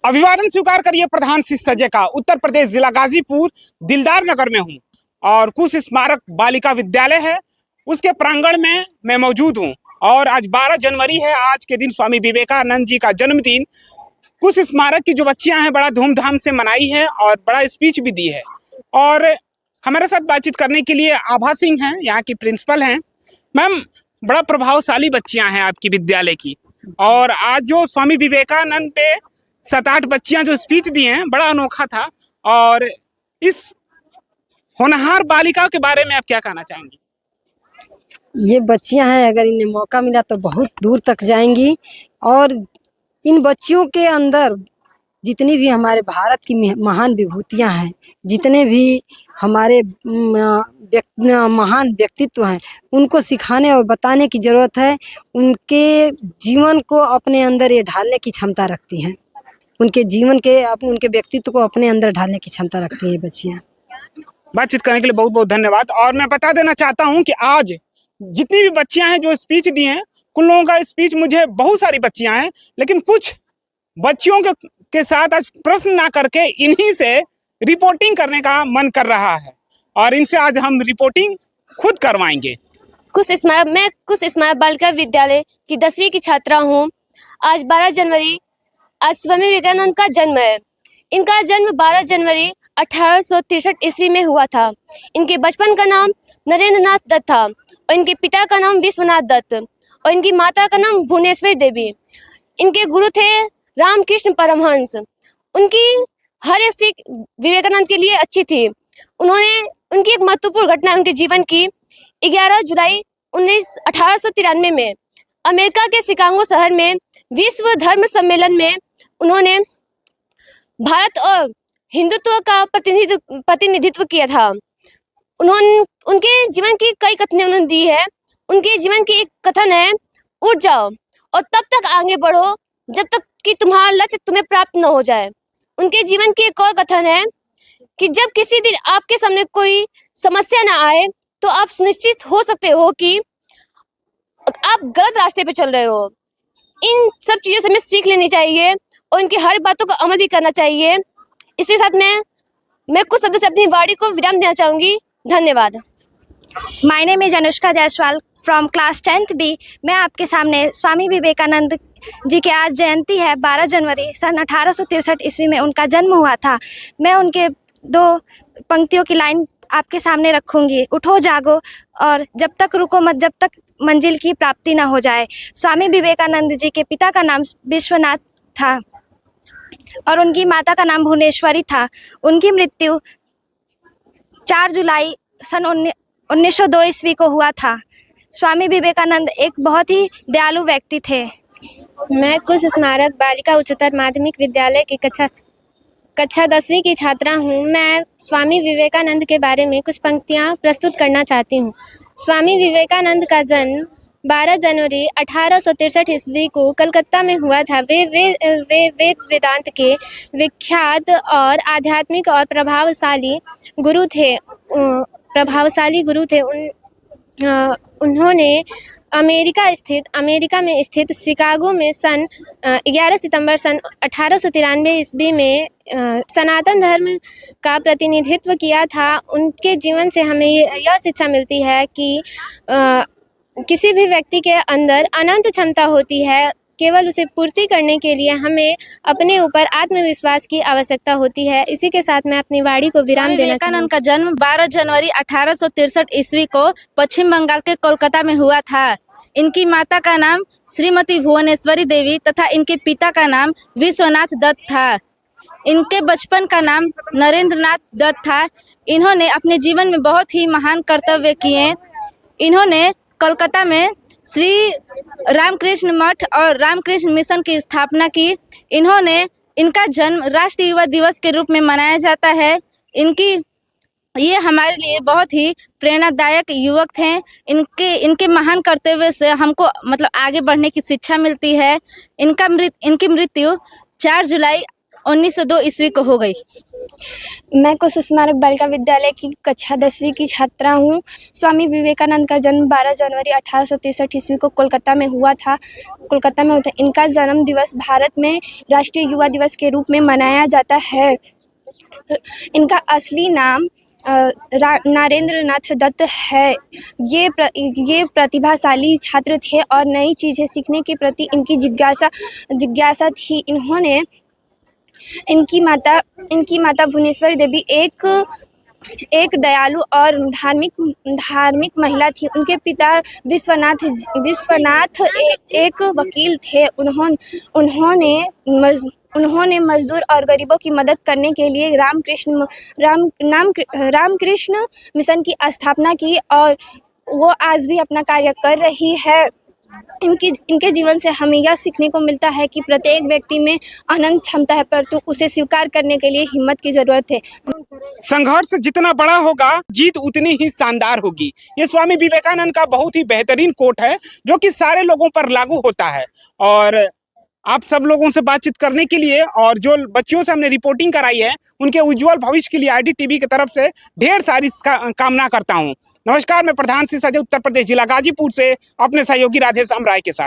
अभिवादन स्वीकार करिए प्रधान शिष्य सजे का। उत्तर प्रदेश जिला गाजीपुर दिलदार नगर में हूँ और कुश स्मारक बालिका विद्यालय है, उसके प्रांगण में मैं मौजूद हूँ। और आज 12 जनवरी है। आज के दिन स्वामी विवेकानंद जी का जन्मदिन कुश स्मारक की जो बच्चियां हैं बड़ा धूमधाम से मनाई है और बड़ा स्पीच भी दी है। और हमारे साथ बातचीत करने के लिए आभा सिंह हैं, यहाँ की प्रिंसिपल हैं। मैम, बड़ा प्रभावशाली बच्चियां हैं आपकी विद्यालय की, और आज जो स्वामी विवेकानंद पे 7-8 बच्चियां जो स्पीच दी हैं बड़ा अनोखा था। और इस होनहार बालिका के बारे में आप क्या कहना चाहेंगी? ये बच्चियां हैं, अगर इन्हें मौका मिला तो बहुत दूर तक जाएंगी। और इन बच्चियों के अंदर जितनी भी हमारे भारत की महान विभूतियां हैं, जितने भी हमारे महान व्यक्तित्व हैं, उनको सिखाने और बताने की ज़रूरत है। उनके जीवन को अपने अंदर ये ढालने की क्षमता रखती हैं। उनके जीवन के उनके व्यक्तित्व को अपने अंदर ढालने की क्षमता रखती हैं ये बच्चियाँ। बातचीत करने के लिए बहुत बहुत धन्यवाद। और मैं बता देना चाहता हूं कि आज जितनी भी बच्चियां हैं जो स्पीच दी हैं, कुछ लोगों का स्पीच मुझे बहुत सारी बच्चियां हैं, लेकिन कुछ बच्चियों के साथ आज प्रश्न ना करके इन्हीं से रिपोर्टिंग करने का मन कर रहा है, और इनसे आज हम रिपोर्टिंग खुद करवाएंगे। मैं कुश स्मारक बालिका विद्यालय की 10वीं की छात्रा हूँ। आज 12 जनवरी आज स्वामी विवेकानंद का जन्म है। इनका जन्म 12 जनवरी 1863 ईस्वी में हुआ था। इनके बचपन का नाम नरेंद्र नाथ दत्त था और इनके पिता का नाम विश्वनाथ दत्त और इनकी माता का नाम भुवनेश्वरी देवी। इनके गुरु थे रामकृष्ण परमहंस। उनकी हर एक सीख विवेकानंद के लिए अच्छी थी। उनकी एक महत्वपूर्ण घटना उनके जीवन की 11 जुलाई 1893 में अमेरिका के शिकागो शहर में विश्व धर्म सम्मेलन में उन्होंने भारत और हिंदुत्व का प्रतिनिधित्व किया था। उनके जीवन की कई कथनें उन्होंने दी है। उनके जीवन की एक कथन है, उठ जाओ और तब तक आगे बढ़ो जब तक कि तुम्हारा लक्ष्य तुम्हें प्राप्त न हो जाए। उनके जीवन की एक और कथन है कि जब किसी दिन आपके सामने कोई समस्या ना आए तो आप सुनिश्चित हो सकते हो कि आप गलत रास्ते पे चल रहे हो। इन सब चीज़ों से हमें सीख लेनी चाहिए और इनकी हर बातों का अमल भी करना चाहिए। इसी साथ मैं कुछ शब्दों से अपनी वाणी को विराम देना चाहूँगी। धन्यवाद। My name is Anushka Jaiswal from class 10th B। मैं आपके सामने स्वामी विवेकानंद जी के आज जयंती है 12 जनवरी सन 1863 ईस्वी में उनका जन्म हुआ था। मैं उनके 2 पंक्तियों की लाइन आपके सामने रखूँगी। उठो जागो और जब तक रुको मत जब तक मंजिल की प्राप्ति ना हो जाए। स्वामी विवेकानंद जी के पिता का नाम विश्वनाथ था और उनकी माता का नाम भुवनेश्वरी था। उनकी मृत्यु 4 जुलाई सन 1902 ईस्वी को हुआ था। स्वामी विवेकानंद एक बहुत ही दयालु व्यक्ति थे। मैं कुश स्मारक बालिका उच्चतर माध्यमिक विद्यालय की कक्षा 10वीं की छात्रा हूँ। मैं स्वामी विवेकानंद के बारे में कुछ पंक्तियाँ प्रस्तुत करना चाहती हूँ। स्वामी विवेकानंद का जन्म 12 जनवरी 1863 ईस्वी को कलकत्ता में हुआ था। वे वेद वेदांत के विख्यात और आध्यात्मिक और प्रभावशाली गुरु थे। उन्होंने अमेरिका में स्थित शिकागो में सन 11 सितंबर सन 1893 ईस्वी में सनातन धर्म का प्रतिनिधित्व किया था। उनके जीवन से हमें यह शिक्षा मिलती है कि किसी भी व्यक्ति के अंदर अनंत क्षमता होती है, केवल उसे पूर्ति करने के लिए हमें अपने ऊपर आत्मविश्वास की आवश्यकता होती है। इसी के साथ मैं अपनी वाणी को विराम देना चाहूँगी। विवेकानंद का जन्म 12 जनवरी 1863 ईस्वी को पश्चिम बंगाल के कोलकाता में हुआ था। इनकी माता का नाम श्रीमती भुवनेश्वरी देवी तथा इनके पिता का नाम विश्वनाथ दत्त था। इनके बचपन का नाम नरेंद्र नाथ दत्त था। इन्होंने अपने जीवन में बहुत ही महान कर्तव्य किए। इन्होंने कोलकाता में श्री रामकृष्ण मठ और रामकृष्ण मिशन की स्थापना की। इनका जन्म राष्ट्रीय युवा दिवस के रूप में मनाया जाता है। ये हमारे लिए बहुत ही प्रेरणादायक युवक थे। इनके महान कर्तव्य से हमको आगे बढ़ने की शिक्षा मिलती है। इनकी मृत्यु 4 जुलाई 1902 ईस्वी को हो गई। मैं कुश स्मारक बालिका विद्यालय की कक्षा 10वीं की छात्रा हूँ। स्वामी विवेकानंद का जन्म 12 जनवरी 1863 ईस्वी को कोलकाता में हुआ था। इनका जन्म दिवस भारत में राष्ट्रीय युवा दिवस के रूप में मनाया जाता है। इनका असली नाम नरेंद्र नाथ दत्त है। ये प्रतिभाशाली छात्र थे और नई चीज़ें सीखने के प्रति इनकी जिज्ञासा थी। इनकी माता भुवनेश्वरी देवी एक दयालु और धार्मिक महिला थी। उनके पिता विश्वनाथ एक वकील थे। उन्होंने मजदूर और गरीबों की मदद करने के लिए रामकृष्ण मिशन की स्थापना की और वो आज भी अपना कार्य कर रही है। इनके जीवन से हमें यह सीखने को मिलता है कि प्रत्येक व्यक्ति में अनंत क्षमता है, परंतु उसे स्वीकार करने के लिए हिम्मत की जरूरत है। संघर्ष जितना बड़ा होगा, जीत उतनी ही शानदार होगी। ये स्वामी विवेकानंद का बहुत ही बेहतरीन कोट है जो कि सारे लोगों पर लागू होता है। और आप सब लोगों से बातचीत करने के लिए और जो बच्चियों से हमने रिपोर्टिंग कराई है उनके उज्जवल भविष्य के लिए IDTV की तरफ से ढेर सारी कामना करता हूं। नमस्कार, मैं प्रधान सिंह सजय, उत्तर प्रदेश जिला गाजीपुर से अपने सहयोगी राधेश्याम राय के साथ।